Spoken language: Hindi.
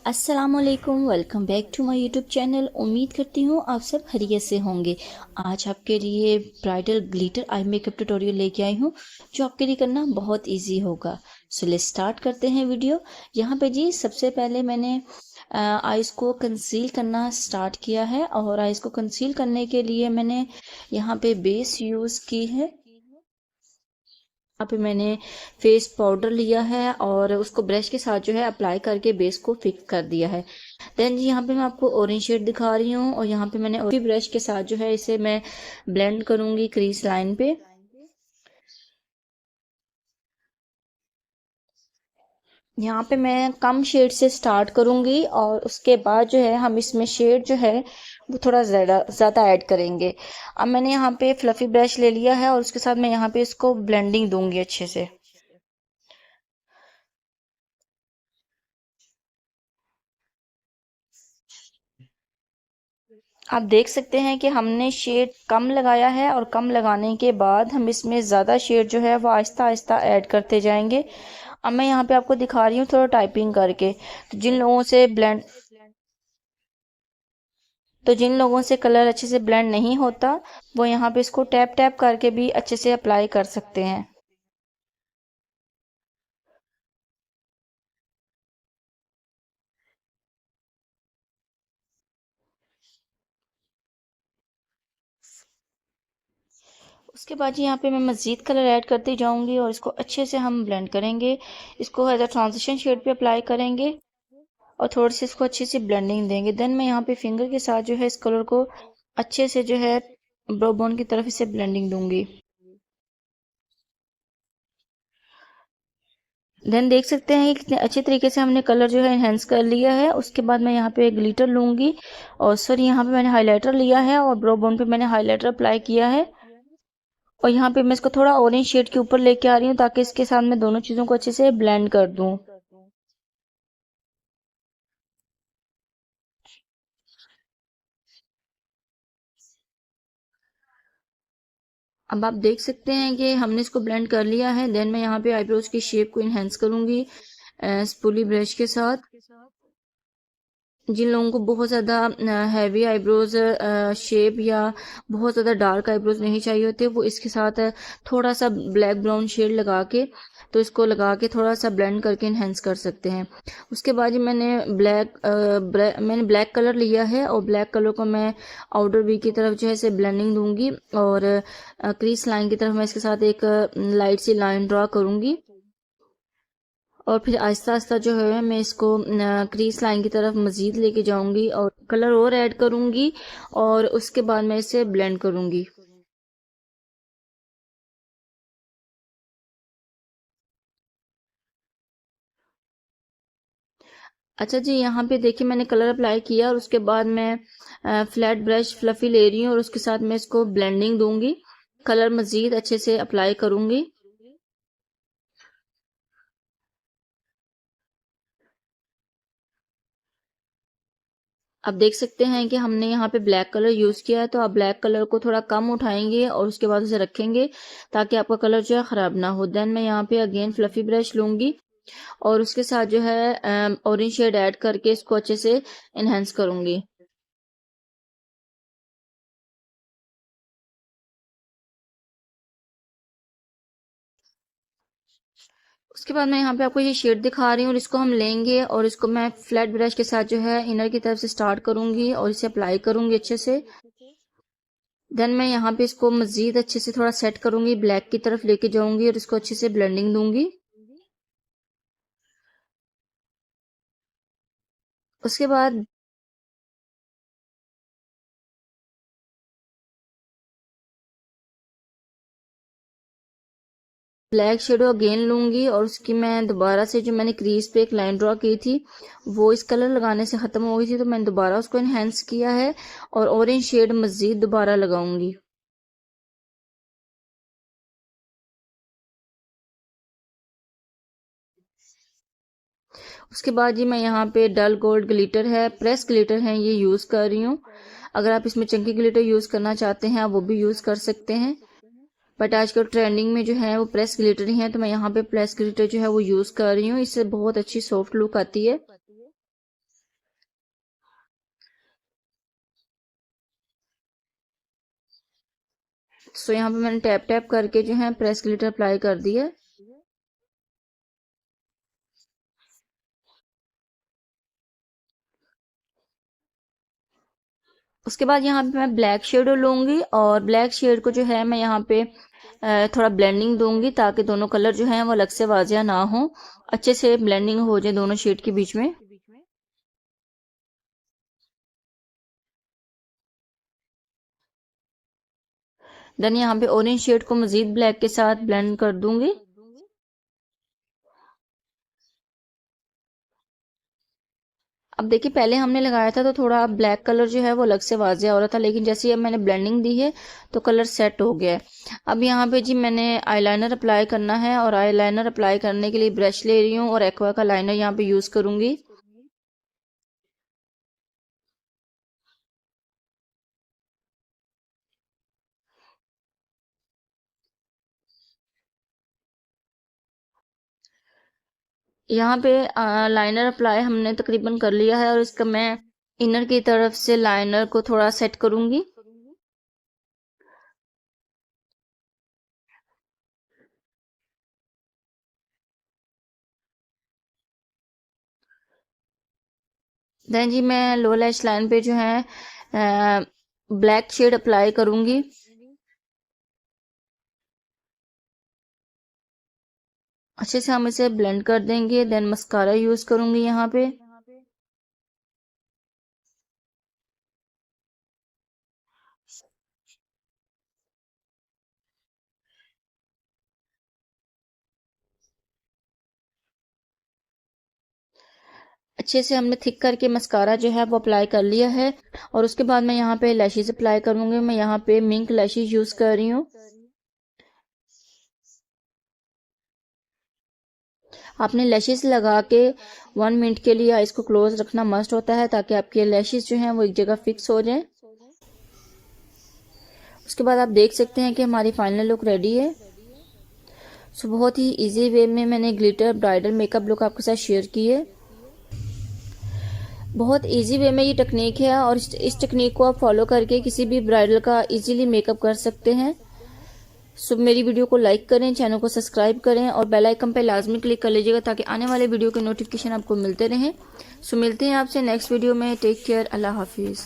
अस्सलामुअलैकुम, welcome back to my YouTube channel. उम्मीद करती हूँ आप सब खैरियत से होंगे। आज आपके लिए bridal glitter eye makeup tutorial लेके आई हूँ जो आपके लिए करना बहुत इजी होगा। सो लेट्स स्टार्ट करते हैं वीडियो। यहाँ पे जी सबसे पहले मैंने आइज़ को कंसील करना स्टार्ट किया है और आइज़ को कंसील करने के लिए मैंने यहाँ पे बेस यूज़ की है। यहाँ पे मैंने फेस पाउडर लिया है और उसको ब्रश के साथ जो है अप्लाई करके बेस को फिक्स कर दिया है। देन जी यहाँ पे मैं आपको ऑरेंज शेड दिखा रही हूँ और यहाँ पे मैंने उसी ब्रश के साथ जो है इसे मैं ब्लेंड करूंगी क्रीज लाइन पे। यहाँ पे मैं कम शेड से स्टार्ट करूंगी और उसके बाद जो है हम इसमें शेड जो है वो थोड़ा ज़्यादा ज़्यादा ऐड करेंगे। अब मैंने यहाँ पे फ्लफी ब्रश ले लिया है और उसके साथ मैं यहाँ पे इसको ब्लेंडिंग दूंगी अच्छे से। आप देख सकते हैं कि हमने शेड कम लगाया है और कम लगाने के बाद हम इसमें ज़्यादा शेड जो है वो आहिस्ता आहिस्ता ऐड करते जाएंगे। अब मैं यहाँ पे आपको दिखा रही हूँ थोड़ा टाइपिंग करके। तो जिन लोगों से कलर अच्छे से ब्लेंड नहीं होता वो यहाँ पे इसको टैप टैप करके भी अच्छे से अप्लाई कर सकते हैं। उसके बाद यहाँ पे मैं मज़ीद कलर ऐड करती जाऊंगी और इसको अच्छे से हम ब्लेंड करेंगे। इसको एज अ ट्रांजिशन शेड पे अप्लाई करेंगे और थोड़ी सी इसको अच्छी सी ब्लेंडिंग देंगे। देन मैं यहाँ पे फिंगर के साथ जो है इस कलर को अच्छे से जो है ब्रो बोन की तरफ इसे ब्लेंडिंग दूंगी। देन देख सकते हैं कि कितने अच्छे तरीके से हमने कलर जो है इन्हेंस कर लिया है। उसके बाद मैं यहाँ पे ग्लिटर लूंगी और सॉरी यहाँ पे मैंने हाइलाइटर लिया है और ब्रो बोन पे मैंने हाइलाइटर अप्लाई किया है और यहाँ पे मैं इसको थोड़ा ऑरेंज शेड के ऊपर लेके आ रही हूँ ताकि इसके साथ मैं दोनों चीज़ों को अच्छे से ब्लेंड कर दूँ। अब आप देख सकते हैं कि हमने इसको ब्लेंड कर लिया है। देन मैं यहाँ पे आईब्रोज की शेप को इन्हेंस करूंगी स्पूली ब्रश के साथ। जिन लोगों को बहुत ज़्यादा हैवी आईब्रोज शेप या बहुत ज़्यादा डार्क आईब्रोज नहीं चाहिए होते वो इसके साथ थोड़ा सा ब्लैक ब्राउन शेड लगा के तो इसको लगा के थोड़ा सा ब्लेंड करके इन्हेंस कर सकते हैं। उसके बाद ही मैंने ब्लैक कलर लिया है और ब्लैक कलर को मैं आउटर वी की तरफ जो है इसे ब्लेंडिंग दूंगी और क्रीज लाइन की तरफ मैं इसके साथ एक लाइट सी लाइन ड्रा करूंगी और फिर आहिस्ता आहिस्ता जो है मैं इसको क्रीज लाइन की तरफ मज़ीद लेके जाऊंगी और कलर और ऐड करूंगी और उसके बाद मैं इसे ब्लेंड करूंगी। अच्छा जी यहाँ पे देखिए मैंने कलर अप्लाई किया और उसके बाद मैं फ्लैट ब्रश फ्लफी ले रही हूँ और उसके साथ मैं इसको ब्लेंडिंग दूंगी। कलर मज़ीद अच्छे से अप्लाई करूंगी। आप देख सकते हैं कि हमने यहाँ पे ब्लैक कलर यूज़ किया है तो आप ब्लैक कलर को थोड़ा कम उठाएंगे और उसके बाद उसे रखेंगे ताकि आपका कलर जो है ख़राब ना हो। देन मैं यहाँ पे अगेन फ्लफी ब्रश लूँगी और उसके साथ जो है ऑरेंज शेड ऐड करके इसको अच्छे से इन्हेंस करूँगी। उसके बाद मैं यहाँ पे आपको ये शेड दिखा रही हूँ और इसको हम लेंगे और इसको मैं फ्लैट ब्रश के साथ जो है इनर की तरफ से स्टार्ट करूँगी और इसे अप्लाई करूँगी अच्छे से। देन मैं यहाँ पे इसको मज़ीद अच्छे से थोड़ा सेट करूँगी, ब्लैक की तरफ लेके जाऊँगी और इसको अच्छे से ब्लेंडिंग दूँगी। उसके बाद ब्लैक शेडो अगेन लूंगी और उसकी मैं दोबारा से जो मैंने क्रीज पे एक लाइन ड्रॉ की थी वो इस कलर लगाने से ख़त्म हो गई थी तो मैंने दोबारा उसको इन्हेंस किया है और ऑरेंज शेड मज़ीद दोबारा लगाऊंगी। उसके बाद जी मैं यहाँ पे डल गोल्ड ग्लिटर है, प्रेस ग्लिटर है, ये यूज़ कर रही हूँ। अगर आप इसमें चंकी ग्लिटर यूज़ करना चाहते हैं आप वो भी यूज़ कर सकते हैं बट आजकल ट्रेंडिंग में जो है वो प्रेस ग्लिटर ही है तो मैं यहाँ पे प्रेस ग्लिटर जो है वो यूज़ कर रही हूँ। इससे बहुत अच्छी सॉफ्ट लुक आती है। सो यहाँ पे मैंने टैप टैप करके जो है प्रेस ग्लिटर अप्लाई कर दिया। उसके बाद यहाँ पे मैं ब्लैक शेडो लूँगी और ब्लैक शेड को जो है मैं यहाँ पे थोड़ा ब्लेंडिंग दूंगी ताकि दोनों कलर जो हैं वो अलग से वाजिया ना हो, अच्छे से ब्लेंडिंग हो जाए दोनों शेड के बीच में। देन यहाँ पे ऑरेंज शेड को मजीद ब्लैक के साथ ब्लेंड कर दूंगी। अब देखिए पहले हमने लगाया था तो थोड़ा ब्लैक कलर जो है वो अलग से वाजिया हो रहा था, लेकिन जैसे अब मैंने ब्लेंडिंग दी है तो कलर सेट हो गया है। अब यहाँ पे जी मैंने आईलाइनर अप्लाई करना है और आईलाइनर अप्लाई करने के लिए ब्रश ले रही हूँ और एक्वा का लाइनर यहाँ पे यूज करूंगी। यहाँ पे लाइनर अप्लाई हमने तकरीबन कर लिया है और इसका मैं इनर की तरफ से लाइनर को थोड़ा सेट करूंगी। देन जी मैं लोअर लैश लाइन पे जो है ब्लैक शेड अप्लाई करूंगी। अच्छे से हम इसे ब्लेंड कर देंगे। देन मस्कारा यूज करूंगी यहाँ पे। अच्छे से हमने थिक करके मस्कारा जो है वो अप्लाई कर लिया है और उसके बाद मैं यहाँ पे लैशेज अप्लाई करूंगी। मैं यहाँ पे मिंक लैशेज यूज कर रही हूँ। आपने लैशेज लगा के 1 मिनट के लिए आइज को क्लोज रखना मस्ट होता है ताकि आपके लैशेज जो हैं वो एक जगह फिक्स हो जाएं। उसके बाद आप देख सकते हैं कि हमारी फाइनल लुक रेडी है। सो बहुत ही इजी वे में मैंने ग्लिटर ब्राइडल मेकअप लुक आपके साथ शेयर की है। बहुत इजी वे में ये टेक्निक है और इस टेक्निक को आप फॉलो करके किसी भी ब्राइडल का इजीली मेकअप कर सकते हैं। सो मेरी वीडियो को लाइक करें, चैनल को सब्सक्राइब करें और बेल आइकन पे लाजमी क्लिक कर लीजिएगा ताकि आने वाले वीडियो के नोटिफिकेशन आपको मिलते रहें। सो मिलते हैं आपसे नेक्स्ट वीडियो में। टेक केयर, अल्लाह हाफिज़।